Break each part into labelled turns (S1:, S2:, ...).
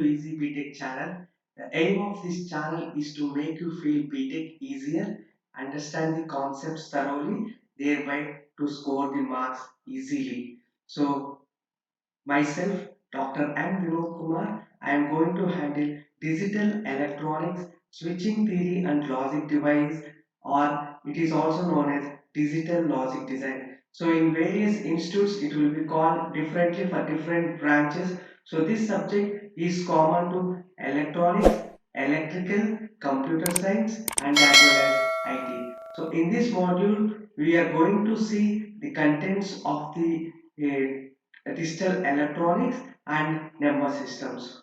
S1: Easy BTech channel. The aim of this channel is to make you feel BTech easier, understand the concepts thoroughly, thereby to score the marks easily. So, myself, Dr. M. Vinod Kumar, I am going to handle digital electronics, switching theory and logic device, or it is also known as digital logic design. So in various institutes, it will be called differently for different branches. So this subject is common to electronics, electrical, computer science, and as well as IT. So in this module, we are going to see the contents of the digital electronics and number systems.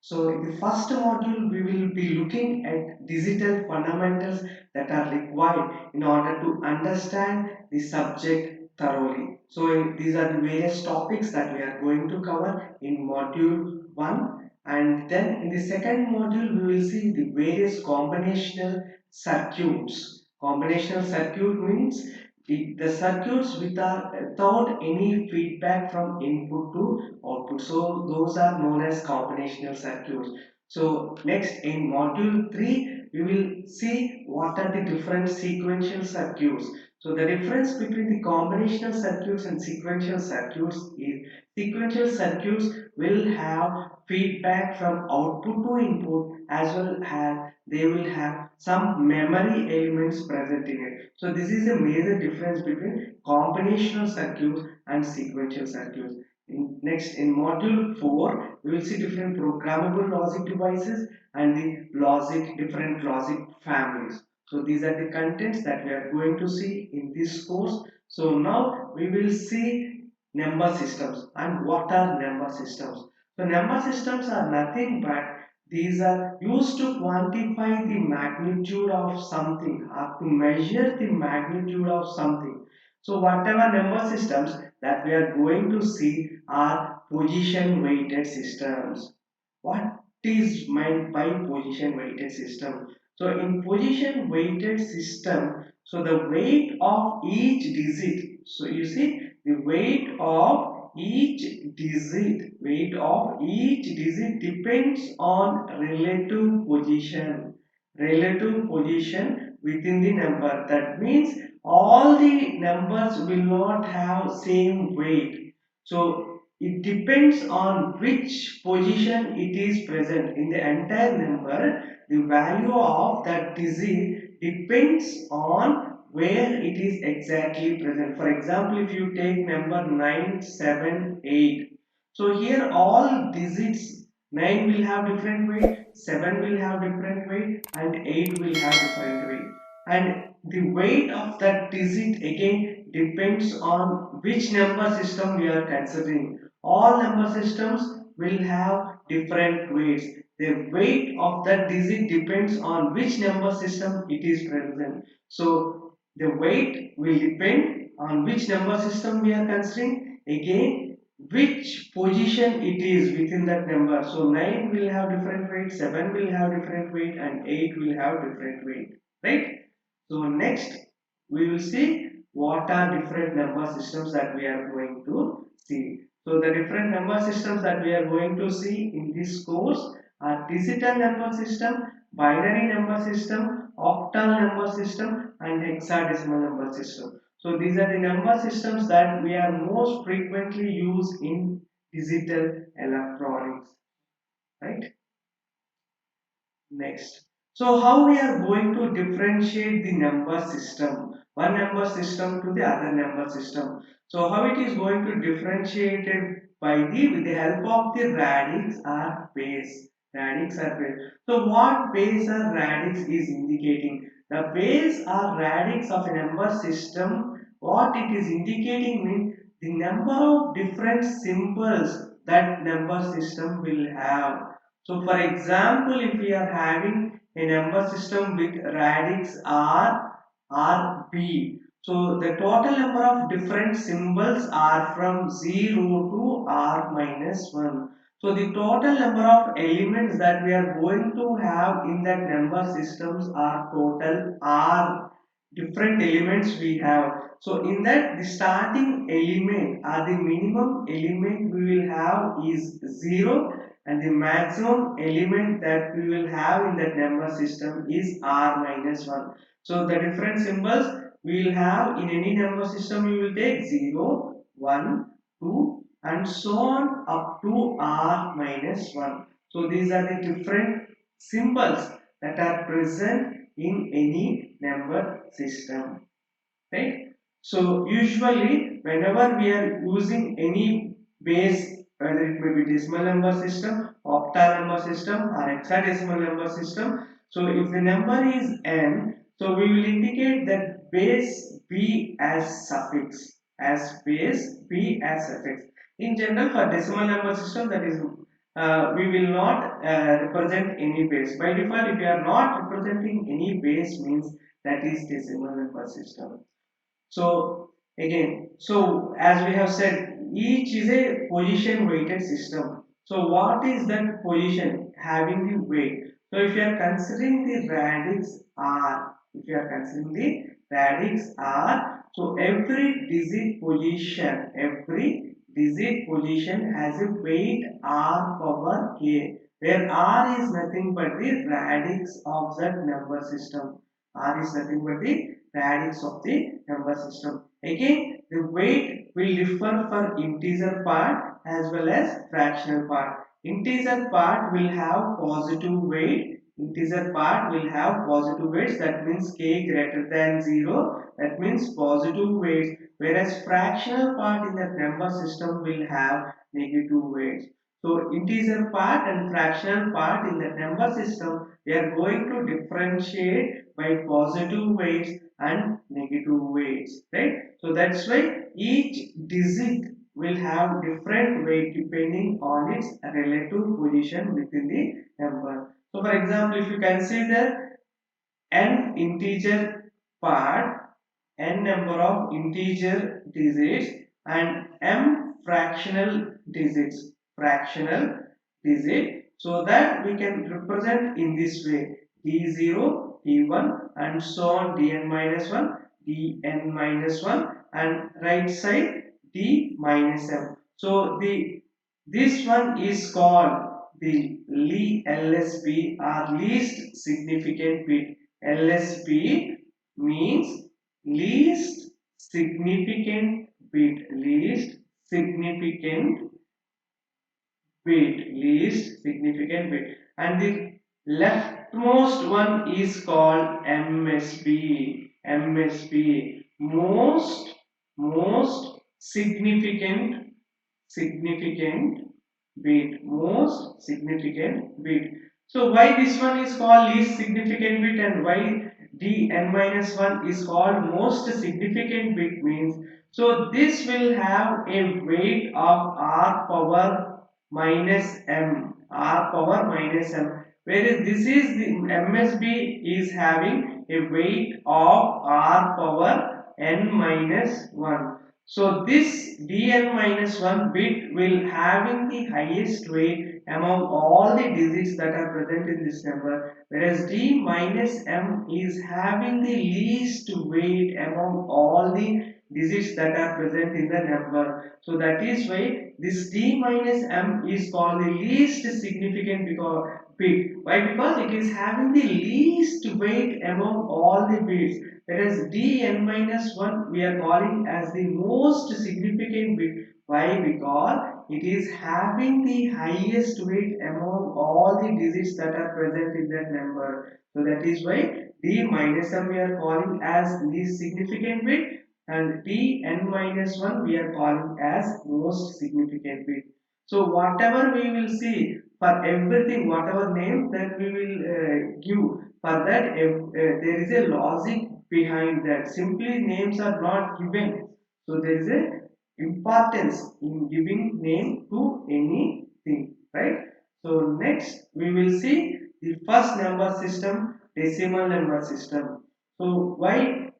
S1: So in the first module, we will be looking at digital fundamentals that are required in order to understand the subject thoroughly. So these are the various topics that we are going to cover in module 1, and then in the second module, we will see the various combinational circuits. Combinational circuit means the circuits without any feedback from input to output. So those are known as combinational circuits. So next in module 3 we will see what are the different sequential circuits. So the difference between the combinational circuits and sequential circuits is sequential circuits will have feedback from output to input, as well as they will have some memory elements present in it. So this is a major difference between combinational circuits and sequential circuits. Next, in module 4, we will see different programmable logic devices and the different logic families. So these are the contents that we are going to see in this course. So now we will see number systems. And what are number systems? So number systems are nothing but these are used to quantify the magnitude of something or to measure the magnitude of something. So whatever number systems that we are going to see are position weighted systems. What is meant by position weighted system? So in position weighted system, so the weight of each digit, so you see the weight of each digit depends on relative position within the number. That means all the numbers will not have same weight. So it depends on which position it is present in the entire number. The value of that digit depends on where it is exactly present. For example, if you take number 978, so here all digits 9 will have different weight, 7 will have different weight, and 8 will have different weight. And the weight of that digit again depends on which number system we are considering. All number systems will have different weights. The weight of that digit depends on which number system it is present. So the weight will depend on which number system we are considering. Again, which position it is within that number. So 9 will have different weight, 7 will have different weight, and 8 will have different weight. Right? So next we will see what are different number systems that we are going to see. So the different number systems that we are going to see in this course are digital number system, binary number system, octal number system, and hexadecimal number system. So these are the number systems that we are most frequently used in digital electronics, right? Next. So how we are going to differentiate the number system, one number system to the other number system. So how it is going to differentiate it by the with the help of the radix or base. Radix or base. So what base or radix is indicating? The base or radix of a number system, what it is indicating means the number of different symbols that number system will have. So for example, if we are having a number system with radix R B, so the total number of different symbols are from 0 to R minus 1. So the total number of elements that we are going to have in that number systems are total R. different elements we have. So in that, the starting element or the minimum element we will have is 0, and the maximum element that we will have in that number system is r minus 1. So the different symbols we will have in any number system, we will take 0, 1, 2 and so on up to r minus 1. So these are the different symbols that are present in any number system, right? So usually whenever we are using any base, whether it may be decimal number system, octal number system or hexadecimal number system, so if the number is n, so we will indicate that base b as suffix, as base b as suffix. In general, for decimal number system, that is we will not represent any base. By default, if you are not representing any base, means that is decimal number system. So again, so as we have said, each is a position weighted system. So what is that position having the weight? So if you are considering the radix r, if you are considering the radix r, so every digit position has a weight r power k, where r is nothing but the radix of that number system. R is nothing but the radix of the number system. Again, the weight will differ for integer part as well as fractional part. Integer part will have positive weight. Integer part will have positive weights, that means k greater than 0, that means positive weights, whereas fractional part in that number system will have negative weights. So integer part and fractional part in the number system, we are going to differentiate by positive weights and negative weights, right? So that's why each digit will have different weight depending on its relative position within the number. So for example, if you consider n integer part, n number of integer digits and m fractional digit, so that we can represent in this way: d0, d1 and so on, dn minus 1, dn minus 1 and right side d minus m. So the this one is called the LSB or least significant bit. LSB means least significant bit, least significant bit, and the leftmost one is called MSB, most significant bit, most significant bit. So why this one is called least significant bit and why dn minus 1 is called most significant bit means, so this will have a weight of r power minus m, whereas this is the MSB is having a weight of r power n minus 1. So this dn minus 1 bit will having the highest weight among all the digits that are present in this number, whereas d minus m is having the least weight among all the digits that are present in the number. So that is why this d minus m is called the least significant bit. Why? Because it is having the least weight among all the bits, whereas dn minus 1 we are calling as the most significant bit. Why? Because it is having the highest weight among all the digits that are present in that number. So that is why d minus m we are calling as least significant bit, and dn minus 1 we are calling as most significant bit. So whatever we will see for everything, whatever name that we will give for that, there is a logic behind that. Simply names are not given. So there is a importance in giving name to anything, right? So next we will see the first number system, decimal number system. So why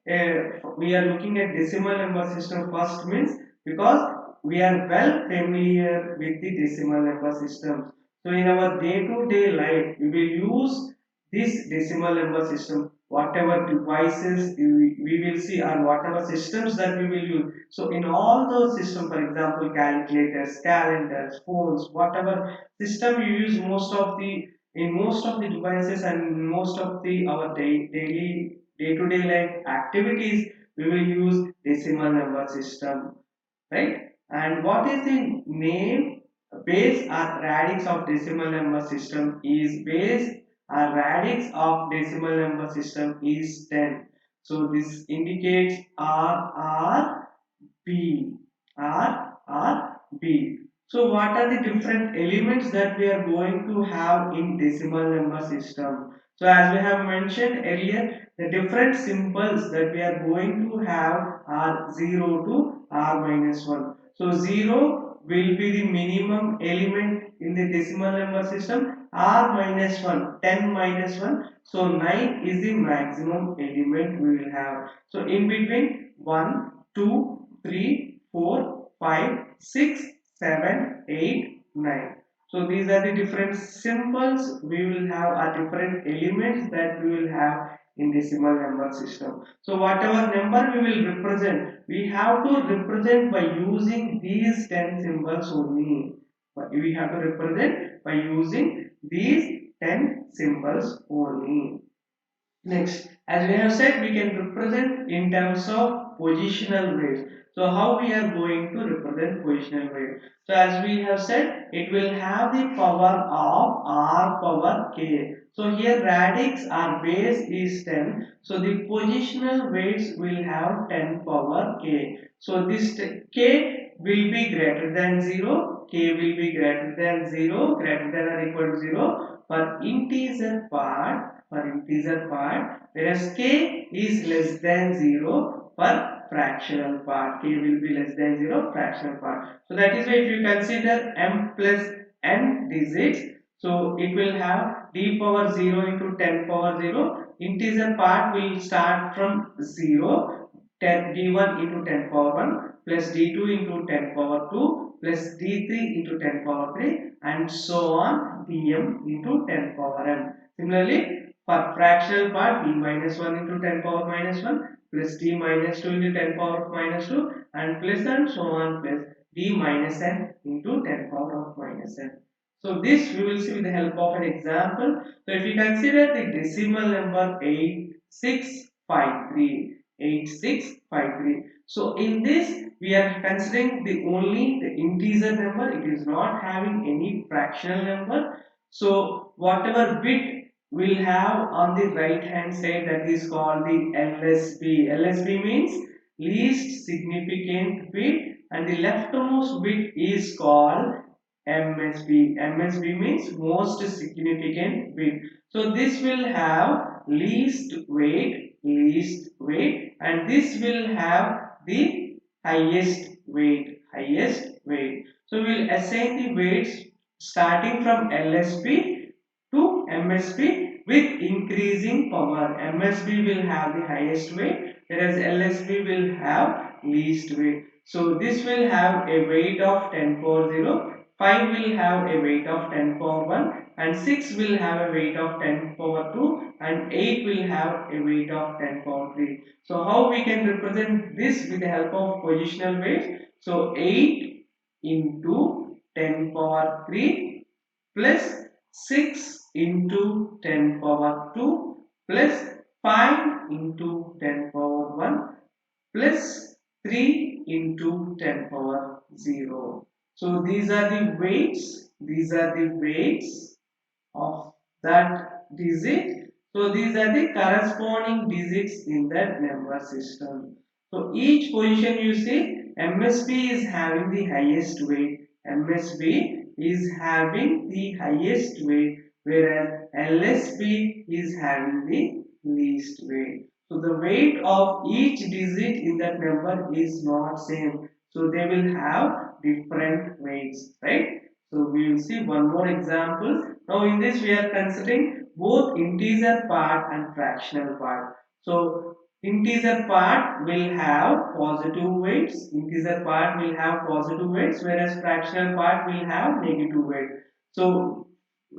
S1: we are looking at decimal number system first means because we are well familiar with the decimal number system. So in our day-to-day life, we will use this decimal number system. whatever devices we will see, or whatever systems that we will use. So in all those systems, for example, calculators, calendars, phones, whatever system you use, most of the in most of the devices and most of the our daily day-to-day life activities, we will use decimal number system, right? And what is the name? Base or radix of decimal number system is base or radix of decimal number system is 10. So this indicates B, B. So what are the different elements that we are going to have in decimal number system? So as we have mentioned earlier, the different symbols that we are going to have are 0 to r minus 1. So 0 will be the minimum element in the decimal number system, r minus 1, 10 minus 1. So 9 is the maximum element we will have. So in between 1, 2, 3, 4, 5, 6, 7, 8, 9. So these are the different symbols we will have, are different elements that we will have in decimal number system. So whatever number we will represent, we have to represent by using these 10 symbols only. But we have to represent by using these 10 symbols only. Next, as we have said, we can represent in terms of positional weights. So how we are going to represent positional weight? So as we have said, it will have the power of r power k. So here radix or base is 10. So the positional weights will have 10 power k. So this k will be greater than 0. K will be greater than 0, greater than or equal to 0 for integer part, whereas k is less than 0 for fractional part. K will be less than 0 fractional part. So that is why if you consider m plus n digits, so it will have d power 0 into 10 power 0. Integer part will start from 0, 10 d1 into 10 power 1 plus d2 into 10 power 2 plus d3 into 10 power 3 and so on dm into 10 power m. Similarly, for fractional part, d minus 1 into 10 power minus 1 plus d minus 2 into 10 power of minus 2 and plus and so on plus d minus n into 10 power of minus n. So this we will see with the help of an example. So if you consider the decimal number 8653, 8653. So in this we are considering the only the integer number. It is not having any fractional number. So whatever bit we'll have on the right hand side, that is called the LSB. LSB means least significant bit, and the leftmost bit is called MSB. MSB means most significant bit. So this will have least weight, and this will have the highest weight. So we'll assign the weights starting from LSB to MSB with increasing power. MSB will have the highest weight, whereas LSB will have least weight. So this will have a weight of 10 power 0, 5 will have a weight of 10 power 1, and 6 will have a weight of 10 power 2, and 8 will have a weight of 10 power 3. So how we can represent this with the help of positional weights? So 8 into 10 power 3 plus 6 into 10 power 2 plus 5 into 10 power 1 plus 3 into 10 power 0. So these are the weights of that digit. So these are the corresponding digits in that number system. So each position you see, MSB is having the highest weight. MSB is having the highest weight, whereas LSB is having the least weight. So the weight of each digit in that number is not same. So they will have different weights, right? So we will see one more example. Now in this we are considering both integer part and fractional part. So integer part will have positive weights. Integer part will have positive weights, whereas fractional part will have negative weight. So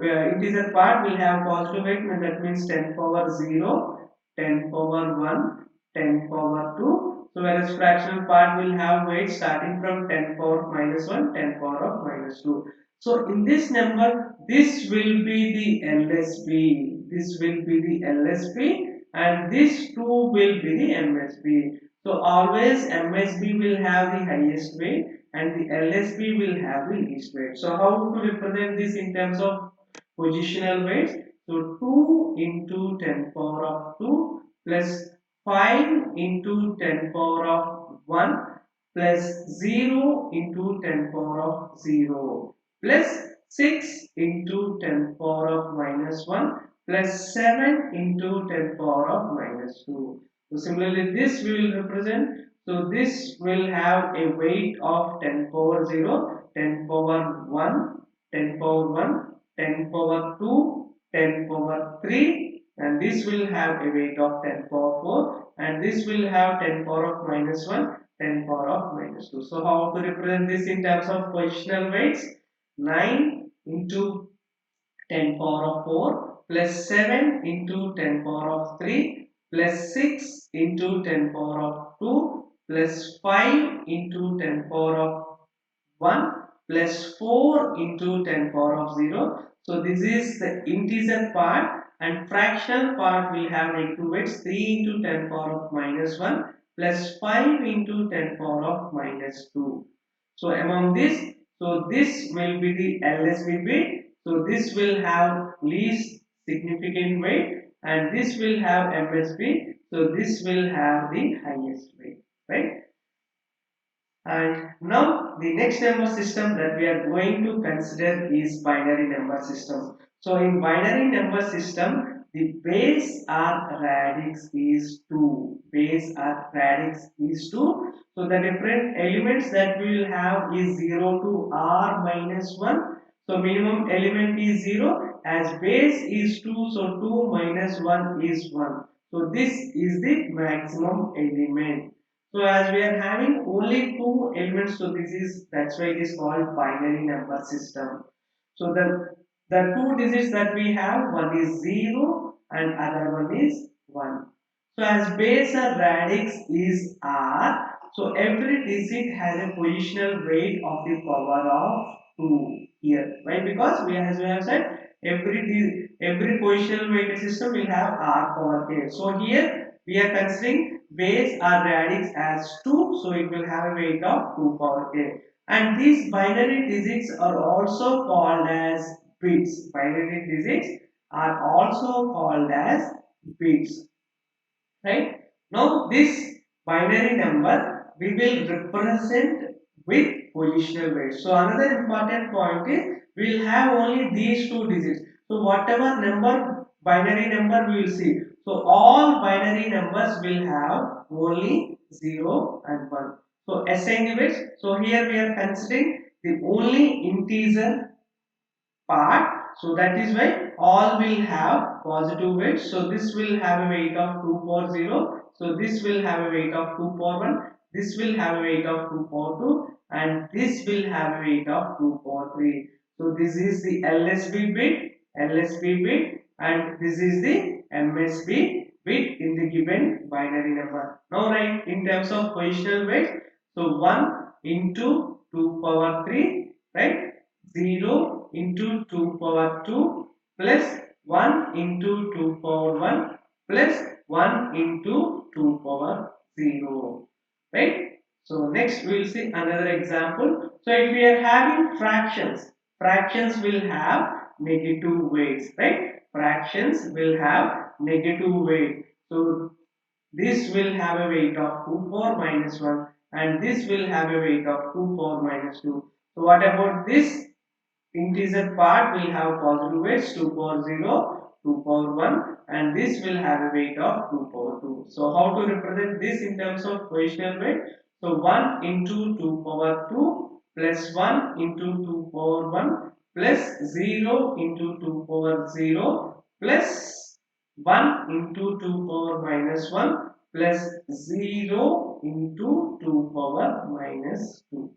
S1: integer part will have positive weight, and that means 10 power 0. 10 power 1, 10 power 2. So whereas fractional part will have weight starting from 10 power minus 1, 10 power of minus 2. So in this number, this will be the LSB. This will be the LSB and this 2 will be the MSB. So always MSB will have the highest weight and the LSB will have the least weight. So how to represent this in terms of positional weights? So 2 into 10 power of 2 plus 5 into 10 power of 1 plus 0 into 10 power of 0 plus 6 into 10 power of minus 1 plus 7 into 10 power of minus 2. So similarly this we will represent. So this will have a weight of 10 power 0, 10 power 1, 10 power 1, 10 power 2, 10 power 3 and this will have a weight of 10 power 4 and this will have 10 power of minus 1, 10 power of minus 2. So how to represent this in terms of positional weights? 9 into 10 power of 4 plus 7 into 10 power of 3 plus 6 into 10 power of 2 plus 5 into 10 power of 1 plus 4 into 10 power of 0. So this is the integer part and fractional part will have negative weights 3 into 10 power of minus 1 plus 5 into 10 power of minus 2. So among this, so this will be the LSB bit. So this will have least significant weight and this will have MSB. So this will have the highest weight, right? And now the next number system that we are going to consider is binary number system. So in binary number system, the base or radix is 2. Base or radix is 2. So the different elements that we will have is 0 to r minus 1. So minimum element is 0 as base is 2. So 2 minus 1 is 1. So this is the maximum element. So as we are having only two elements, so that's why it is called binary number system. So the two digits that we have, one is 0 and other one is 1. So as base or radix is r, so every digit has a positional weight of the power of 2 here. Why? Because as we have said, every positional weighted system will have r power k. So here we are considering base or radix as 2, so it will have a weight of 2 power k. And these binary digits are also called as bits. Binary digits are also called as bits, right? Now this binary number we will represent with positional weight. So another important point is we will have only these two digits. So whatever number binary number we will see, so all binary numbers will have only 0 and 1. So assign weights, so here we are considering the only integer part. So that is why all will have positive weight. So this will have a weight of 2 power 0. So this will have a weight of 2 power 1. This will have a weight of 2 power 2. And this will have a weight of 2 power 3. So this is the LSB bit and this is the MSB bit in the given binary number. Now write in terms of positional weight. So 1 into 2 power 3, right? 0 into 2 power 2 plus 1 into 2 power 1 plus 1 into 2 power 0, right? So next we will see another example. So if we are having fractions, fractions will have negative weights, right? Fractions will have negative weight. So this will have a weight of 2 power minus 1 and this will have a weight of 2 power minus 2. So what about this? Integer part will have positive weights 2 power 0, 2 power 1 and this will have a weight of 2 power 2. So how to represent this in terms of positional weight? So 1 into 2 power 2 plus 1 into 2 power 1 plus 0 into 2 power 0 plus 1 into 2 power minus 1 plus 0 into 2 power minus 2.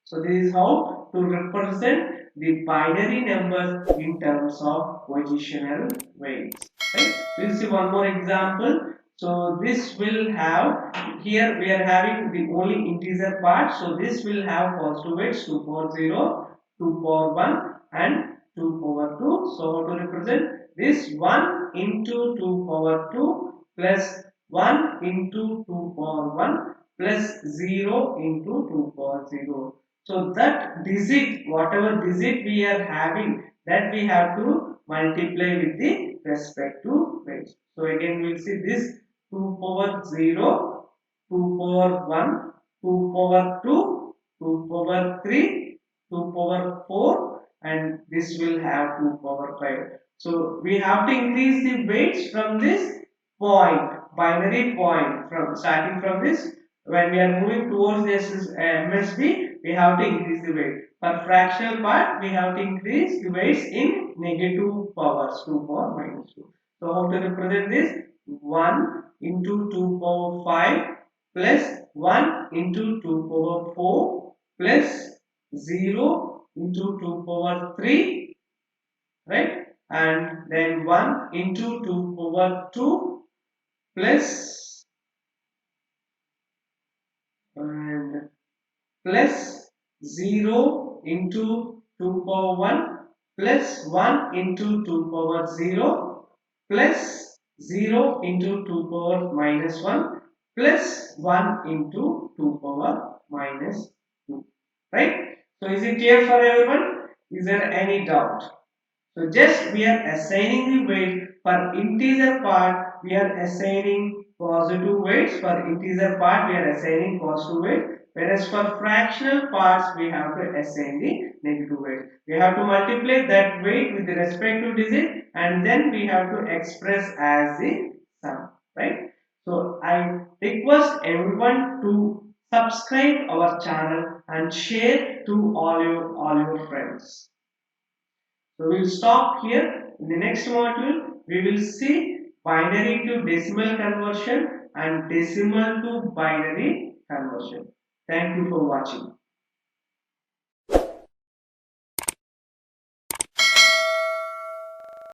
S1: So this is how to represent the binary numbers in terms of positional weights. Right? We'll see one more example. So this will have, here we are having the only integer part. So this will have positive weights 2 power 0, 2 power 1 and 2 power 2. So how to represent this? 1 into 2 power 2 plus 1 into 2 power 1 plus 0 into 2 power 0. So that digit, whatever digit we are having, that we have to multiply with the respective weights. So again we will see this 2 power 0, 2 power 1, 2 power 2, 2 power 3, 2 power 4 and this will have 2 power 5. So we have to increase the weights from this point, binary point, from starting from this. When we are moving towards this MSB, we have to increase the weight. For fractional part, we have to increase the weights in negative powers, 2 power minus 2. So how to represent this? 1 into 2 power 5 plus 1 into 2 power 4 plus 0 into 2 power 3, right? And then 1 into 2 power 2 plus and plus 0 into 2 power 1 plus 1 into 2 power 0 plus 0 into 2 power minus 1 plus 1 into 2 power minus 2. Right? So is it clear for everyone? Is there any doubt? So just we are assigning the weight for integer part, we are assigning positive weights. For integer part, we are assigning positive weight. Whereas for fractional parts, we have to assign the negative weight. We have to multiply that weight with the respective digit and then we have to express as the sum. Right? So I request everyone to subscribe our channel and share to all your friends. So we will stop here. In the next module, we will see binary to decimal conversion and decimal to binary conversion. Thank you for watching.